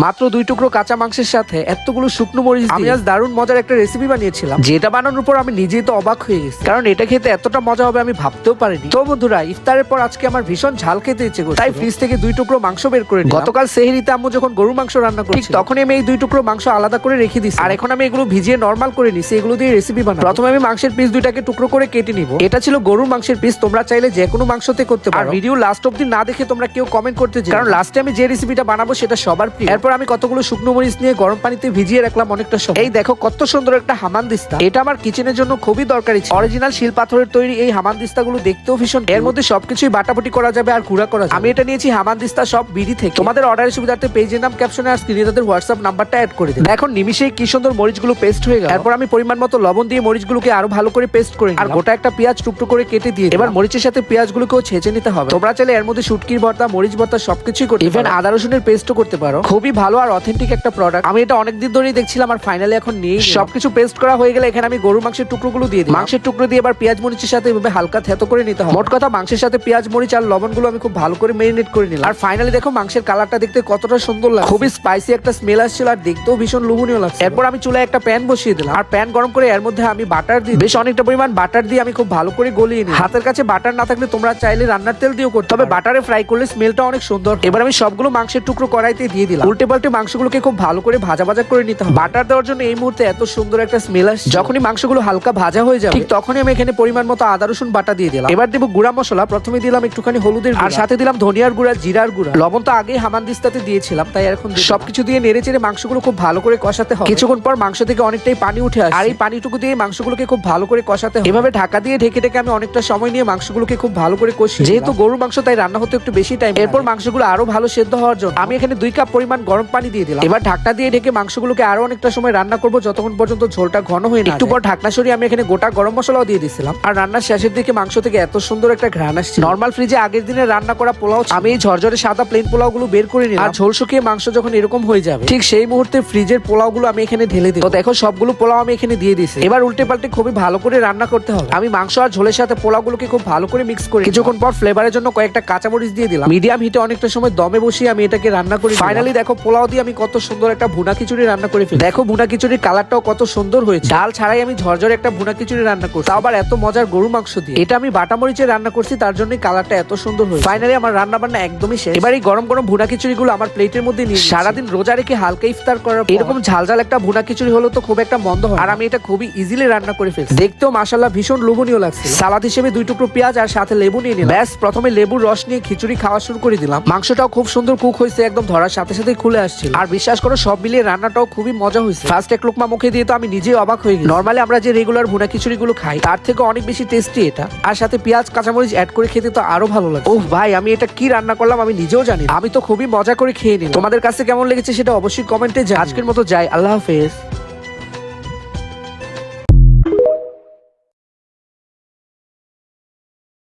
মাত্র 2 টুকরো কাঁচা মাংসের সাথে এতগুলো শুকনো মরিচ আমি আজ দারুণ মজার একটা রেসিপি বানিয়েছিলাম, যেটা বানানোর পর আমি নিজেই তো অবাক হয়ে গেছি, কারণ এটা খেতে এতটা মজা হবে আমি ভাবতেও পারিনি। তো বন্ধুরা, ইফতারের পর আজকে আমার ভীষণ ঝাল খেতে ইচ্ছে করছে, তাই ফ্রিজ থেকে 2 টুকরো মাংস বের করে নিলাম। গতকাল সেহরিতে আম্মু যখন গরু মাংস রান্না করছিল, ঠিক তখনই আমি এই 2 টুকরো মাংস আলাদা করে রেখে দিয়েছি, আর এখন আমি এগুলো ভিজিয়ে নরমাল করে নিছি, এগুলো দিয়ে রেসিপি বানাবো। প্রথমে আমি মাংসের পিস 2টাকে টুকরো করে কেটে নিব। এটা ছিল গরুর মাংসের পিস, তোমরা চাইলে যে কোনো মাংসতে করতে পারো। আর ভিডিও লাস্ট অবধি না দেখে তোমরা কেউ কমেন্ট করতে যাও, কারণ লাস্টে আমি যে রেসিপিটা বানাবো সেটা সবার প্রিয়। এরপর আমি কতগুলো শুকনো মরিচ নিয়ে গরম পানিতে ভিজিয়ে রাখলাম অনেকটা সময়। এই দেখো কত সুন্দর একটা হামানদিস্তা, এটা আমার কিচেনের জন্য খুবই দরকারি ছিল। অরিজিনাল শিল পাথরের তৈরি এই হামানদিস্তা গুলো দেখতেও ভীষণ, এর মধ্যে সবকিছুই বাটাবাটি করা যাবে আর গুঁড়া করা যাবে। আমি এটা নিয়েছি হামানদিস্তা সব বিডি থেকে। তোমাদের অর্ডারের সুবিধার্থে পেজের নাম ক্যাপশনে আর স্ক্রিনে তাদের হোয়াটসঅ্যাপ নাম্বারটা অ্যাড করে দিন। এখন নিমিশেই কি সুন্দর মরিচগুলো পেস্ট হয়ে গেল। এরপর আমি পরিমাণ মতো লবণ দিয়ে মরিচগুলোকে আরো ভালো করে পেস্ট করে নিলাম, আর গোটা একটা পেঁয়াজ টুকরো করে কেটে দিয়ে এবার মরিচের সাথে পেঁয়াজগুলোকেও ছেঁচে নিতে হবে। তোমরা চাইলে এর মধ্যে শুটকির ভর্তা, মরিচ ভর্তা সবকিছুই করতে পারো, ইভেন আদা রসুনের পেস্টও করতে পারো। খুবই ভালো আর অথেন্টিক একটা প্রোডাক্ট। আমি এটা অনেকদিন ধরেই দেখছিলাম আর ফাইনালি এখন নিয়ে সবকিছু পেস্ট করা হয়ে গেলে এখানে আমি গরুর মাংসের টুকরোগুলো দিয়ে দিই। মাংসের টুকরো দিয়ে এবার পেঁয়াজ মরিচের সাথে এভাবে হালকা থেতো করে নিতে হবে। মোট কথা মাংসের সাথে পেঁয়াজ মরিচ আর লবণগুলো আমি খুব ভালো করে মেরিনেট করে নিলাম। আর ফাইনালি দেখো মাংসের কালারটা দেখতে কতটা সুন্দর লাগে, খুবই স্পাইসি একটা স্মেল আসছিল আর দেখতেও ভীষণ লোভনীয় লাগছে। এরপর আমি চুলায় একটা প্যান বসিয়ে দিলাম, আর প্যান গরম করে এর মধ্যে আমি বাটার দিই। বেশ অনেকটা পরিমাণ বাটার দিয়ে আমি খুব ভালো করে গলিয়ে নিই। হাতের কাছে বাটার না থাকলে তোমরা চাইলে রান্নার তেল দিয়েও করতে, তবে বাটারে ফ্রাই করলে স্মেলটা অনেক সুন্দর। এবার আমি সবগুলো মাংসের টুকরো কড়াইতে দিয়ে দিলাম। উল্টে পাল্টে মাংসগুলোকে খুব ভালো করে ভাজা ভাজা করে নিতে হবে। বাটার দেওয়ার জন্য এই মুহূর্তে এত সুন্দর একটা স্মেল আসছে। যখনই মাংসগুলো হালকা ভাজা হয়ে যাবে ঠিক তখনই আমি এখানে পরিমাণ মতো আদা রসুন বাটা দিয়ে দিলাম। এবার দেবো গুঁড়া মশলা। প্রথমে দিলাম একটুখানি হলুদের আর সাথে দিলাম ধনিয়ার গুঁড়া, জিরার গুঁড়া। লবণ তো আগে হামানদিস্তাতে দিয়েছিলাম, তাই এখন সবকিছু দিয়ে নেড়ে চেড়ে মাংসগুলো খুব ভালো করে কষাতে হবে। কিছুক্ষণ পর মাংস থেকে অনেকটাই পানি উঠে আসে, আর এই পানিটুকু দিয়ে মাংসগুলোকে খুব ভালো করে কষাতে হবে। এভাবে ঢাকা দিয়ে ঢেকে ঢেকে আমি অনেকটা সময় নিয়ে মাংসগুলোকে খুব ভালো করে কষি। যেহেতু গরুর মাংস তাই রান্না হতে একটু বেশি টাইম। এরপর মাংসগুলো আরো ভালো সেদ্ধ হওয়ার জন্য আমি এখানে 2 কাপ পরিমাণ গরম পানি দিয়ে দিলাম। এবার ঢাকনা দিয়ে ঢেকে মাংসগুলোকে আরো অনেকটা সময় রান্না করব, যতক্ষণ পর্যন্ত ঝোলটা ঘন হয়ে না। একটু পর ঢাকনা সরিয়ে আমি এখানে গোটা গরম মশলাও দিয়ে দিয়েছিলাম। আর রান্নার শেষের দিকে মাংস থেকে এত সুন্দর একটা ঘ্রাণ আসছে। নরমাল ফ্রিজে আগের দিনে রান্না করা পোলাও, আমি এই ঝরঝরে সাদা প্লেন পোলাও গুলো বের করে নিলাম। আর ঝোল শুকিয়ে মাংস যখন এরকম হয়ে যাবে ঠিক সেই মুহূর্তে ফ্রিজের পোলাও গুলো আমি এখানে ঢেলে দিই। তো দেখো সবগুলো পোলাও আমি এখানে দিয়ে দিয়েছি। এবার উল্টে পাল্টে খুবই ভালো করে রান্না করতে হবে। আমি মাংস আর ঝোলের সাথে পোলাও গুলোকে খুব ভালো করে মিক্স করে কিছুক্ষণ পর ফ্লেভারের জন্য কয়েকটা কাঁচামরিচ দিয়ে দিলাম। মিডিয়াম হিটে অনেকটা সময় দমে বসিয়ে আমি এটাকে রান্না করি। ফাইনালি দেখো পোলাও দিয়ে আমি কত সুন্দর একটা ভুনা খিচুড়ি রান্না করে ফেলি। দেখো ভুনা খিচুড়ির কালারটাও কত সুন্দর হয়েছে। ডাল ছাড়াই আমি ঝরঝরে একটা ভুনা খিচুড়ি রান্না করছি, আবার এত মজার গরু মাংস দিয়ে। এটা আমি বাটা মরিচে রান্না করছি, তার জন্যই কালারটা এত সুন্দর হয়েছে। ফাইনালি আমার রান্না বান্না একদমই শেষ। এবার এই গরম গরম ভুনা খিচুড়ি গুলো আমার প্লেটের মধ্যে নিয়ে সারাদিন রোজা রেখে হালকা ইফতার করার এরকম ঝালঝাল একটা ভুনা খিচুড়ি হলো তো খুব একটা মন্দ হয়। আর আমি এটা খুবই ইজিলি রান্না করে ফেলছি। দেখতেও মাশাআল্লাহ ভীষণ লোভনীয় লাগছে। সালাদ হিসেবে 2 টুকরো পেঁয়াজ আর সাথে লেবু নিয়ে নিলাম। ব্যাস প্রথমে লেবুর রস নিয়ে খিচুড়ি খাওয়া শুরু করে দিলাম। মাংসটাও খুব সুন্দর কুক হয়েছে, একদম ধরার সাথে সাথে খুলে আসছিল। আর বিশ্বাস করো সব মিলিয়ে রান্নাটাও খুবই মজা হয়েছে। ফার্স্ট এক লোকমা মুখে দিয়ে তো আমি নিজেই অবাক হয়ে গেছি। নরমালি আমরা যে রেগুলার ভুনা খিচুড়ি গুলো খাই তার থেকে অনেক বেশি টেস্টি এটা। আর সাথে পেঁয়াজ কাঁচামরিচ অ্যাড করে খেতে তো আরো ভালো লাগে। ওহ ভাই, আমি এটা কি রান্না করলাম আমি নিজেও জানি। আমি তো খুবই মজা করে খেয়ে নিলাম। তোমাদের কাছে কেমন লেগেছে সেটা অবশ্যই কমেন্টে জানাও। আজকের মতো যাই, আল্লাহ হাফেজ।